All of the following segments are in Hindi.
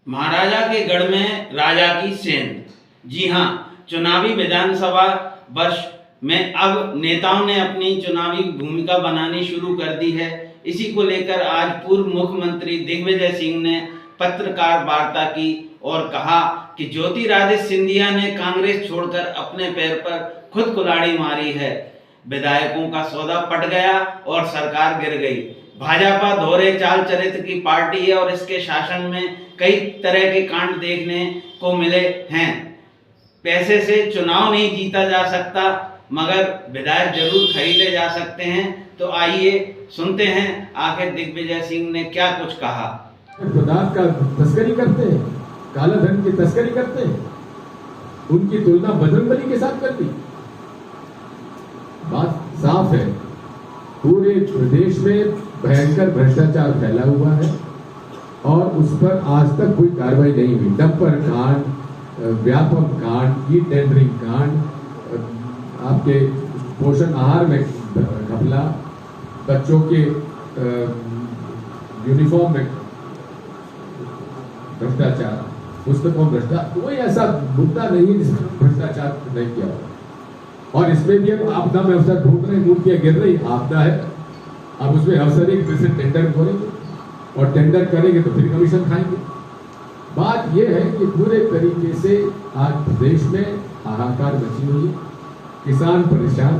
महाराजा के गढ़ में राजा की सेंध। जी हाँ, चुनावी विधानसभा वर्ष में अब नेताओं ने अपनी चुनावी भूमिका बनानी शुरू कर दी है। इसी को लेकर आज पूर्व मुख्यमंत्री दिग्विजय सिंह ने पत्रकार वार्ता की और कहा कि ज्योतिरादित्य सिंधिया ने कांग्रेस छोड़कर अपने पैर पर खुद कुल्हाड़ी मारी है। विधायकों का सौदा पट गया और सरकार गिर गई। भाजपा दोहरे चाल चरित्र की पार्टी है और इसके शासन में कई तरह के कांड देखने को मिले हैं। पैसे से चुनाव नहीं जीता जा सकता, मगर विधायक जरूर खरीदे जा सकते हैं। तो आइए सुनते हैं आखिर दिग्विजय सिंह ने क्या कुछ कहा। पदार्थ का तस्करी करते हैं, काला धन की तस्करी करते हैं, उनकी तुलना बजरंगबली के साथ कर दी। बात साफ है, पूरे प्रदेश में भयंकर भ्रष्टाचार फैला हुआ है और उस पर आज तक कोई कार्रवाई नहीं हुई। डंपर कांड, व्यापक कांड, ई टेंडरिंग कांड, आपके पोषण आहार में घपला, बच्चों के यूनिफॉर्म में भ्रष्टाचार, पुस्तकों में भ्रष्टाचार, कोई ऐसा मुद्दा नहीं जिसमें भ्रष्टाचार नहीं किया हो। और इसमें भी अब आपदा में अवसर ढूंढ रहे, मूर्तियां गिर रही, आपदा है। अब उसमें अवसर एक जैसे टेंडर करेंगे और टेंडर करेंगे तो फिर कमीशन खाएंगे। बात यह है कि पूरे तरीके से आज प्रदेश में हाहाकार मची हुई है। किसान परेशान,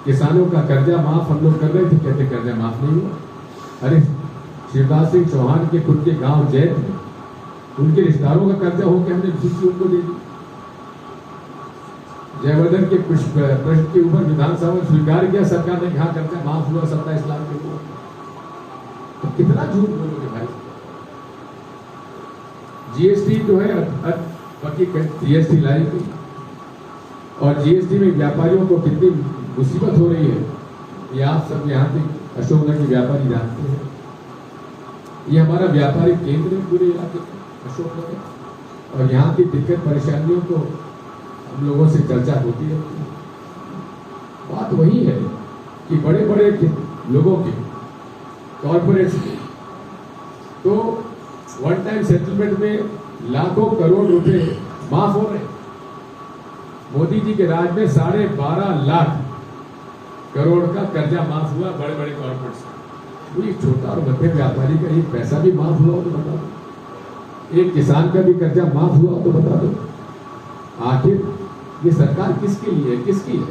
किसानों का कर्जा माफ हम लोग कर रहे थे, कहते कर्जा माफ नहीं हुआ। अरे शिवराज सिंह चौहान के खुद के गांव जैत में उनके रिश्तेदारों का कर्जा होकर हमने सूची उनको दे दी। जयवर्धन के प्रश्न के ऊपर विधानसभा में स्वीकार किया, सरकार ने कहा कर्जा माफ हुआ 27 लाख के ऊपर। तो कितना झूठ बोलोगे भाई। जीएसटी जो है पक्की जीएसटी लाई थी और जीएसटी में व्यापारियों को कितनी मुसीबत हो रही है ये आप सब यहाँ के अशोकनगर के व्यापारी जानते हैं। ये हमारा व्यापारिक केंद्र है पूरे इलाके में अशोकनगर, और यहाँ की दिक्कत परेशानियों को हम लोगों से चर्चा होती रहती है। बात वही है कि बड़े बड़े लोगों के कॉर्पोरेट्स के तो वन टाइम सेटलमेंट में लाखों करोड़ रुपए माफ हो रहे। मोदी जी के राज में 12.5 लाख करोड़ का कर्जा माफ हुआ बड़े बड़े कॉर्पोरेट्स का। कोई छोटा और मध्यम व्यापारी का एक पैसा भी माफ हुआ तो बता दो, एक किसान का भी कर्जा माफ हुआ तो बता दो। आखिर ये सरकार किसके लिए है, किसकी है,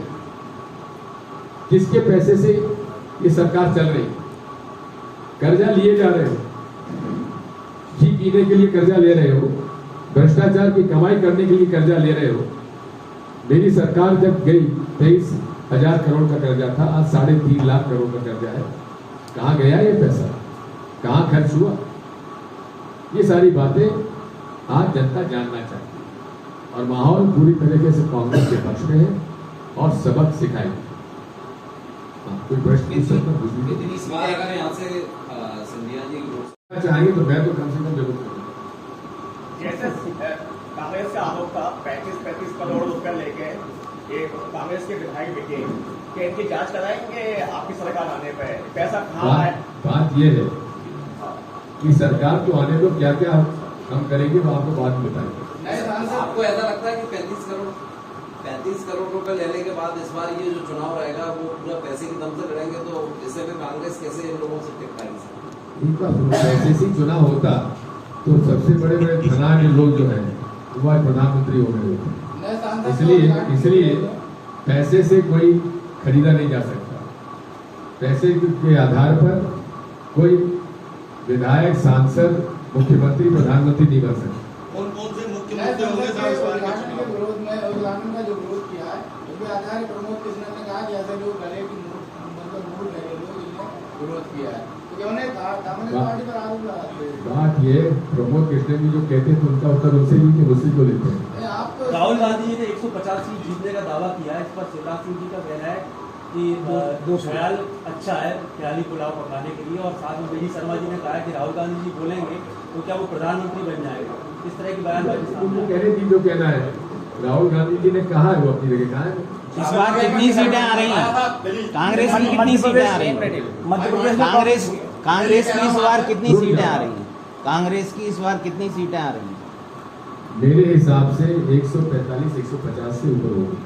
किसके पैसे से ये सरकार चल रही है? कर्जा लिए जा रहे हो, घी पीने के लिए कर्जा ले रहे हो, भ्रष्टाचार की कमाई करने के लिए कर्जा ले रहे हो। मेरी सरकार जब गई 23,000 करोड़ का कर्जा था, आज 3.5 लाख करोड़ का कर्जा है। कहाँ गया ये पैसा, कहाँ खर्च हुआ? ये सारी बातें आज जनता जानना चाहती है और माहौल पूरी तरीके से कांग्रेस के पक्ष में है और सबक सिखाएगी। कोई प्रश्न कितनी सवाल अगर यहाँ से सिंधिया जी चाहिए तो मैं तो कम से कम जरूर करूँगा। जैसे कांग्रेस का आरोप था 35 करोड़ रुपया लेके एक कांग्रेस के विधायक बिके, कि इनकी जांच कराएंगे आपकी सरकार आने पे, पैसा कहाँ है? बात ये है कि सरकार तो आने दो, क्या क्या हम करेंगे वो आपको बाद में बताएंगे। आपको ऐसा लगता है कि 35 करोड़ रुपए लेने के बाद इस बार ये जो चुनाव रहेगा वो पूरा पैसे की दम से लड़ेंगे, तो इससे फिर कांग्रेस कैसे इन लोगों से टिक पाएगी? पैसे से चुनाव होता तो सबसे बड़े बड़े धनाढ्य लोग जो है वो आज प्रधानमंत्री हो गए होते। इसलिए पैसे से कोई खरीदा नहीं जा सकता। पैसे के आधार पर कोई विधायक, सांसद, मुख्यमंत्री, प्रधानमंत्री नहीं बन सकता। कौन से मुख्यमंत्री उद्घाटन के विरोध में, उद्घाटन का जो विरोध किया है उसके आधार पर प्रमोद कृष्ण ने कहा कि ऐसे लोग गले की मूड लगे लोग इन्होंने विरोध किया है, तो उन्हें कांग्रेस पार्टी पर आरोप लगाते हैं। बात ये प्रमोद कृष्ण जी जो कहते हैं तो उनका उत्तर उनसे भी कि उसी को लेते हैं। राहुल गांधी जी ने 150 सीट जीतने का दावा किया है। इस पर शिवराज सिंह जी का कहना है कि दो ख्याल अच्छा है ख्याली पुलाव पकाने के लिए, और साथ में बीडी शर्मा जी ने कहा है कि राहुल गांधी जी बोलेंगे तो क्या वो प्रधानमंत्री बन जाएगा। इस तरह की बयानबाजी कहने की जो कहना है, राहुल गांधी जी ने कहा है वो अपनी जगह कहा है। इस बार कितनी सीटें आ रही हैं कांग्रेस की, कितनी सीटें आ रही हैं? कांग्रेस की इस बार कितनी सीटें आ रही हैं? कांग्रेस की इस बार कितनी सीटें आ रही हैं? मेरे हिसाब से 145 150 से ऊपर होगी।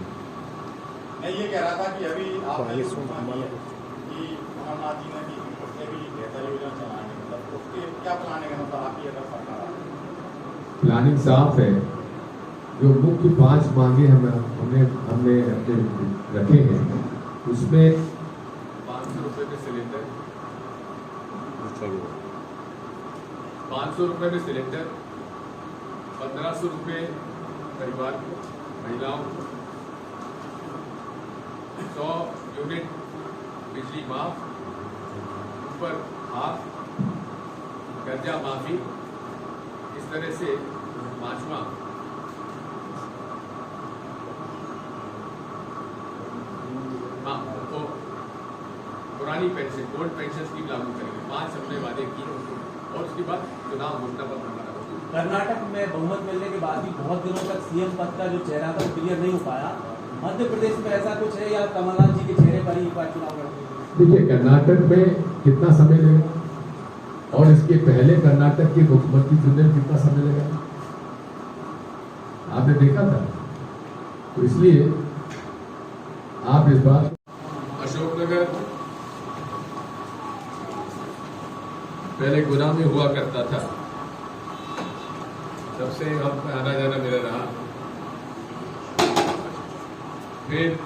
मैं ये कह रहा था कि अभी आपने जो घोषणा की है कि कमलनाथ जी ने कि उसने भी बेहतर योजना चलाने, मतलब उसके क्या प्लान है, मतलब आपकी अगर सरकार आए? प्लानिंग साफ है। जो मुख्य 5 मांगे हमने अपने रखे हैं, उसमें 500 रुपये में सिलेंडर, 500 रुपये में सिलेंडर, 1500 रुपये परिवार को, महिलाओं को, 100 यूनिट बिजली माफ, ऊपर हाफ, कर्जा माफी, इस तरह से 5वां तो पुरानी पेंशन, ओल्ड पेंशन स्कीम लागू करेंगे। 5 हमने वादे किए और उसके बाद चुनाव घोषणा पत्र हमारा होगा। कर्नाटक में बहुमत मिलने के बाद भी बहुत दिनों तक सीएम पद का जो चेहरा था क्लियर नहीं हो पाया। मध्य प्रदेश में ऐसा कुछ है या कमलनाथ जी के चेहरे पर ही एक बार चुनाव लड़ेंगे? देखिए, कर्नाटक में कितना समय लगेगा और इसके पहले कर्नाटक के मुख्यमंत्री चुनने में कितना समय लगेगा, आपने देखा था। तो इसलिए आप इस बात, अशोकनगर पहले गुना में हुआ करता था, तब से हम आना जाना मेरा रहा। फिर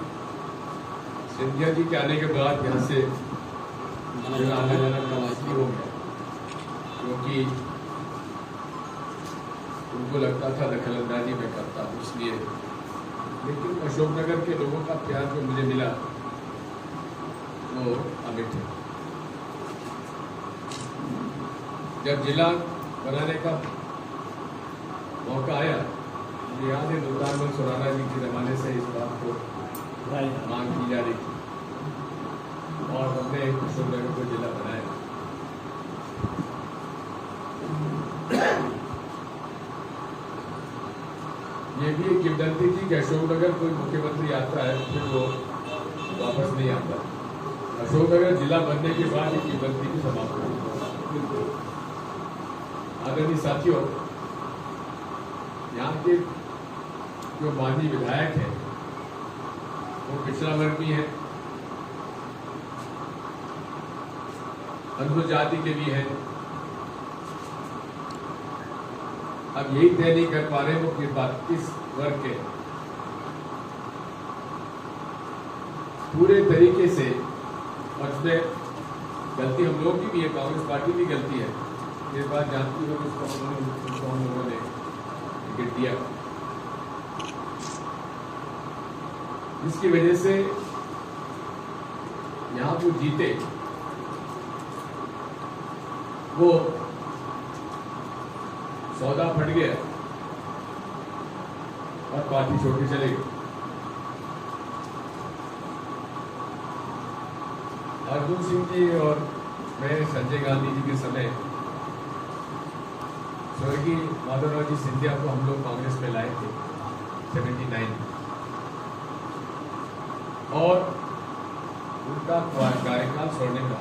सिंधिया जी के आने के बाद यहाँ से मेरा आना जाना कमासी हो गया, क्योंकि उनको लगता था दखल अंदाजी में करता हूँ, इसलिए। लेकिन अशोकनगर के लोगों का प्यार जो मुझे मिला वो अमिट है। जब जिला बनाने का मौका आया, मुझे याद है मुल्तान सुराना जी के ज़माने से इस बात को मांग की जा रही थी और हमने अशोकनगर को जिला बनाया। ये भी एक किंवदंती थी कि अशोकनगर कोई मुख्यमंत्री आता है फिर वो वापस नहीं आता। अशोकनगर जिला बनने के बाद एक किंवदंती की समाप्त हुई। आदरणीय साथियों, यहाँ के जो माननीय विधायक हैं वो पिछड़ा वर्ग भी है, अनुसूचित जाति के भी हैं। अब यही तय नहीं कर पा रहे वो किस वर्ग के। पूरे तरीके से, और उसमें गलती हम लोग की भी है, कांग्रेस पार्टी की गलती है, ये बात जानती हो कि उसको हम लोगों ने टिकट दिया, जिसकी वजह से यहाँ वो जीते, वो सौदा फट गया और पार्टी छोड़ के चले गए। अर्जुन सिंह जी और मैं संजय गांधी जी के समय स्वर्गीय माधवराव जी सिंधिया को हम लोग कांग्रेस में लाए थे 79 और उनका कार्यकाल छोड़ने का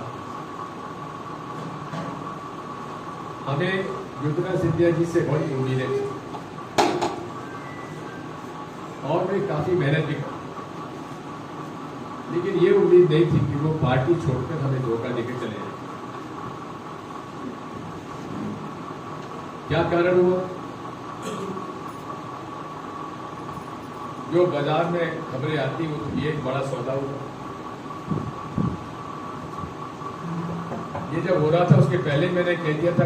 हमें युद्धराज सिंधिया जी से बड़ी उम्मीदें थी और मैं काफी मेहनत भी की, लेकिन ये उम्मीद नहीं थी कि वो पार्टी छोड़कर हमें धोखा देकर चले जाए। क्या कारण हुआ? जो बाजार में खबरें आती वो ये एक बड़ा सौदा हुआ। ये जब हो रहा था उसके पहले मैंने कह दिया था